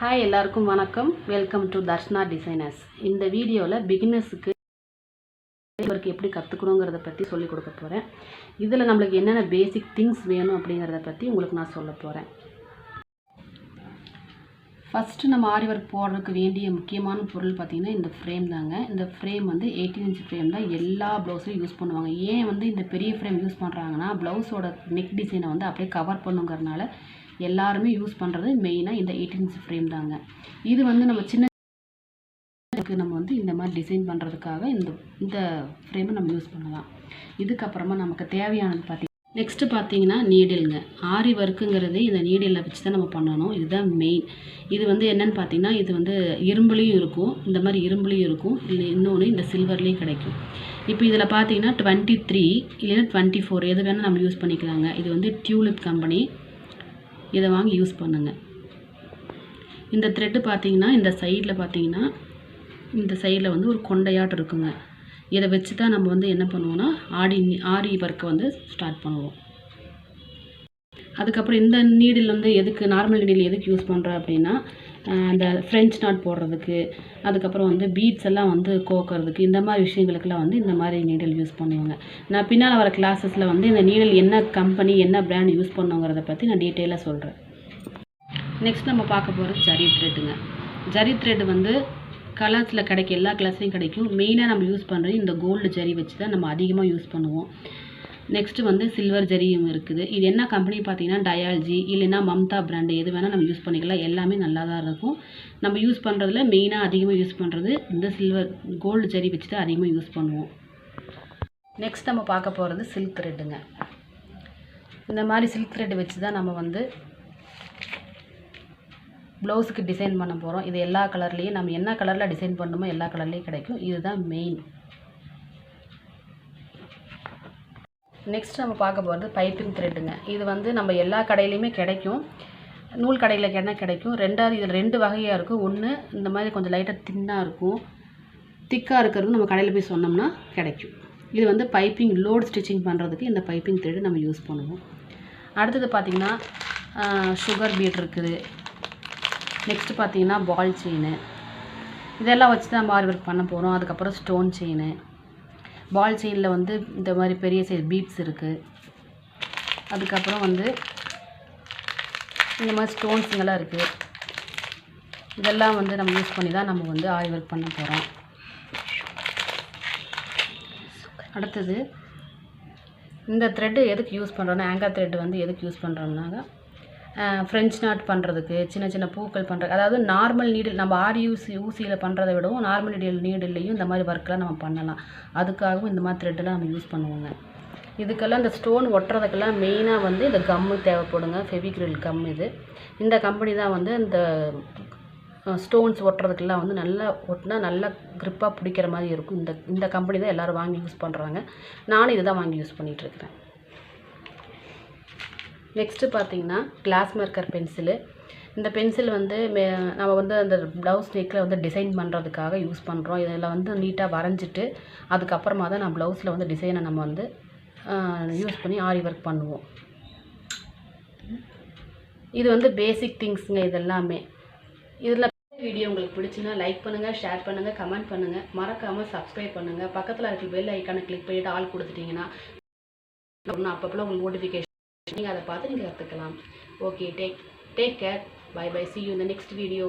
Hi எல்லாருக்கும் வணக்கம். Welcome to Darshana designers. இந்த வீடியோவில் பிகினர்ஸுக்கு ஒர்க் எப்படி கற்றுக்கணுங்கிறத பற்றி சொல்லிக் கொடுக்க போகிறேன். இதில் நம்மளுக்கு என்னென்ன பேசிக் திங்ஸ் வேணும் அப்படிங்கிறத பற்றி உங்களுக்கு நான் சொல்ல போகிறேன். ஃபஸ்ட்டு நம்ம ஆரி ஒர்க் போடுறதுக்கு வேண்டிய முக்கியமான பொருள் பார்த்திங்கன்னா இந்த ஃப்ரேம் தாங்க. இந்த ஃப்ரேம் வந்து 18 இன்ச் ஃப்ரேம் தான் எல்லா ப்ளவுஸையும் யூஸ் பண்ணுவாங்க. ஏன் வந்து இந்த பெரிய ஃப்ரேம் யூஸ் பண்ணுறாங்கன்னா ப்ளவுஸோட நெக் டிசைனை வந்து அப்படியே கவர் பண்ணுங்கிறதுனால எல்லாருமே யூஸ் பண்ணுறது மெயினாக இந்த 18 இன்ச் ஃப்ரேம் தாங்க. இது வந்து நம்ம சின்ன நம்ம வந்து இந்த மாதிரி டிசைன் பண்ணுறதுக்காக இந்த ஃப்ரேமை நம்ம யூஸ் பண்ணலாம். இதுக்கப்புறமா நமக்கு தேவையானது நெக்ஸ்ட்டு பார்த்தீங்கன்னா நீடிலுங்க. ஆரி ஒர்க்குங்கிறது இந்த நீடிலில் வச்சு தான் நம்ம பண்ணணும். இதுதான் மெயின். இது வந்து என்னென்னு பார்த்தீங்கன்னா இது வந்து இரும்புலேயும் இருக்கும், இந்த மாதிரி இரும்புலேயும் இருக்கும், இல்லை இன்னொன்று இந்த சில்வர்லேயும் கிடைக்கும். இப்போ இதில் பார்த்தீங்கன்னா 23 இல்லைன்னா 24 எது வேணால் நம்ம யூஸ் பண்ணிக்கலாங்க. இது வந்து டியூலிப் கம்பெனி, இதை வாங்கி யூஸ் பண்ணுங்கள். இந்த த்ரெட்டு பார்த்தீங்கன்னா இந்த சைடில் பார்த்தீங்கன்னா இந்த சைடில் வந்து ஒரு கொண்டையாட்டு இருக்குங்க. இதை வச்சு தான் நம்ம வந்து என்ன பண்ணுவோம்னா ஆரி ஒர்க்கை வந்து ஸ்டார்ட் பண்ணுவோம். அதுக்கப்புறம் இந்த நீடில் வந்து எதுக்கு நார்மல் நீடில் எதுக்கு யூஸ் பண்ணுறோம் அப்படின்னா இந்த ஃப்ரெஞ்ச் நாட் போடுறதுக்கு, அதுக்கப்புறம் வந்து பீட்ஸ் எல்லாம் வந்து கோக்கிறதுக்கு, இந்த மாதிரி விஷயங்களுக்கெல்லாம் வந்து இந்த மாதிரி நீடில் யூஸ் பண்ணுவாங்க. நான் பின்னால் வர கிளாஸஸில் வந்து இந்த நீடில் என்ன கம்பெனி என்ன பிராண்ட் யூஸ் பண்ணுங்கிறத பற்றி நான் டீட்டெயிலாக சொல்கிறேன். நெக்ஸ்ட் நம்ம பார்க்க போகிறது ஜரி த்ரெட்டுங்க. ஜரி த்ரெட் வந்து கலர்ஸில் கிடைக்கும், எல்லா கலர்ஸ்லையும் கிடைக்கும். மெயினாக நம்ம யூஸ் பண்ணுறது இந்த கோல்டு ஜரி வச்சு தான் நம்ம அதிகமாக யூஸ் பண்ணுவோம். நெக்ஸ்ட்டு வந்து சில்வர் ஜரியும் இருக்குது. இது என்ன கம்பெனி பார்த்தீங்கன்னா டயால்ஜி இல்லைன்னா மம்தா பிராண்டு எது வேணால் நம்ம யூஸ் பண்ணிக்கலாம். எல்லாமே நல்லா தான் இருக்கும். நம்ம யூஸ் பண்ணுறதுல மெயினாக அதிகமாக யூஸ் பண்ணுறது இந்த சில்வர் கோல்டு ஜரி வச்சு தான் அதிகமாக யூஸ் பண்ணுவோம். நெக்ஸ்ட் நம்ம பார்க்க போகிறது சில்க் த்ரெட்டுங்க. இந்த மாதிரி சில்க் த்ரெட் வச்சு தான் நம்ம வந்து ப்ளவுஸுக்கு டிசைன் பண்ண போகிறோம். இது எல்லா கலர்லேயும் நம்ம என்ன கலரில் டிசைன் பண்ணணுமோ எல்லா கலர்லேயும் கிடைக்கும். இதுதான் மெயின். நெக்ஸ்ட் நம்ம பார்க்க போகிறது பைப்பிங் த்ரெட்டுங்க. இது வந்து நம்ம எல்லா கடையிலையுமே கிடைக்கும், நூல் கடையில் என்ன கிடைக்கும். ரெண்டாவது இதில் 2 வகையாக இருக்கும். ஒன்று இந்த மாதிரி கொஞ்சம் லைட்டாக தின்னாக இருக்கும், திக்காக இருக்கிறது நம்ம கடையில் போய் சொன்னோம்னா கிடைக்கும். இது வந்து பைப்பிங் லோட் ஸ்டிச்சிங் பண்ணுறதுக்கு இந்த பைப்பிங் த்ரெட்டு நம்ம யூஸ் பண்ணுவோம். அடுத்தது பார்த்திங்கன்னா சுகர் பீட் இருக்குது. நெக்ஸ்ட்டு பார்த்தீங்கன்னா பால் செயினு, இதெல்லாம் வச்சு தான் நம்ம ஆரி ஒர்க் பண்ண போகிறோம். அதுக்கப்புறம் ஸ்டோன் செயினு, பால் செயினில் வந்து இந்த மாதிரி பெரிய சைஸ் பீட்ஸ் இருக்குது. அதுக்கப்புறம் வந்து இந்த மாதிரி ஸ்டோன்ஸுங்கெல்லாம் இருக்குது. இதெல்லாம் வந்து நம்ம யூஸ் பண்ணி தான் நம்ம வந்து ஆரி ஒர்க் பண்ண போகிறோம். அடுத்தது இந்த த்ரெட்டு எதுக்கு யூஸ் பண்ணுறோன்னா ஆங்கர் த்ரெட்டு வந்து எதுக்கு யூஸ் பண்ணுறோம்னாங்க ஃப்ரெஞ்ச் நாட் பண்ணுறதுக்கு, சின்ன சின்ன பூக்கள் பண்ணுறது. அதாவது நார்மல் நீடில் நம்ம ஆரி ஊசியில் பண்ணுறதை விடவும் நார்மல் நீடில்லையும் இந்த மாதிரி ஒர்க்கெலாம் நம்ம பண்ணலாம். அதுக்காகவும் இந்த மாதிரி த்ரெட்டெல்லாம் நம்ம யூஸ் பண்ணுவோங்க. இதுக்கெல்லாம் இந்த ஸ்டோன் ஒட்டுறதுக்கெல்லாம் மெயினாக வந்து இந்த கம்மு தேவைப்படுங்க. ஃபெவிக்ரில் கம் இது. இந்த கம்பெனி தான் வந்து இந்த ஸ்டோன்ஸ் ஒட்டுறதுக்கெல்லாம் வந்து நல்லா ஒட்டினா நல்லா க்ரிப்பாக பிடிக்கிற மாதிரி இருக்கும். இந்த கம்பெனி தான் எல்லோரும் வாங்கி யூஸ் பண்ணுறாங்க. நானும் இதை தான் வாங்கி யூஸ் பண்ணிகிட்ருக்கிறேன். நெக்ஸ்ட்டு பார்த்திங்கன்னா கிளாஸ் மார்க்கர் பென்சிலு. இந்த பென்சில் வந்து நம்ம வந்து அந்த ப்ளவுஸ் நெக்கில் வந்து டிசைன் பண்ணுறதுக்காக யூஸ் பண்ணுறோம். இதில் வந்து நீட்டாக வரைஞ்சிட்டு அதுக்கப்புறமா தான் நான் ப்ளவுஸில் வந்து டிசைனை நம்ம வந்து யூஸ் பண்ணி ஆரி ஒர்க் பண்ணுவோம். இது வந்து பேசிக் திங்ஸுங்க. இதெல்லாமே இதில் வீடியோ உங்களுக்கு பிடிச்சுன்னா லைக் பண்ணுங்கள், ஷேர் பண்ணுங்கள், கமெண்ட் பண்ணுங்கள், மறக்காமல் சப்ஸ்கிரைப் பண்ணுங்கள். பக்கத்தில் இருக்க பெல் ஐக்கானை கிளிக் பண்ணிவிட்டு ஆல் கொடுத்துட்டிங்கன்னா அப்பப்போ உங்களுக்கு நோட்டிஃபிகேஷன் நீங்கள் அதை பார்த்து நீங்கள் கற்றுக்கலாம். Okay, take care. Bye bye. See you in the next video.